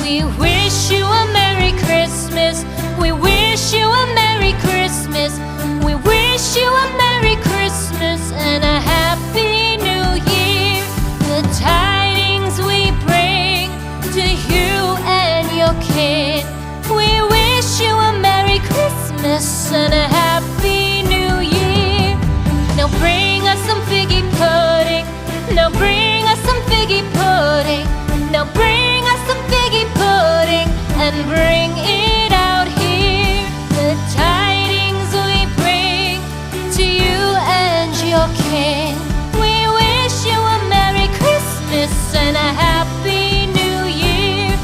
We wish you a Merry Christmas. We wish you a Merry Christmas. We wish you a Merry Christmas and a Happy New Year. The tidings we bring to you and your kin. We wish you a Merry Christmas and a Happy New Year. Now bring us some figgy pudding. Now bring us some figgy pudding. Now bring us some figgy pudding and bring it out here. The tidings we bring to you and your kin. We wish you a Merry Christmas and a Happy New Year.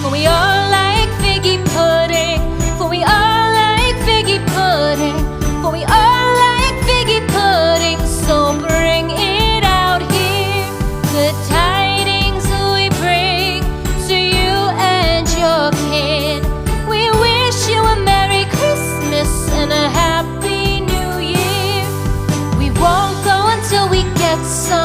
For we all like figgy pudding. For we all like figgy pudding. For we all like figgy pudding. So bring it out here. The tidings we bring to you and your kin. We wish you a Merry Christmas and a Happy New Year. We won't go until we get some.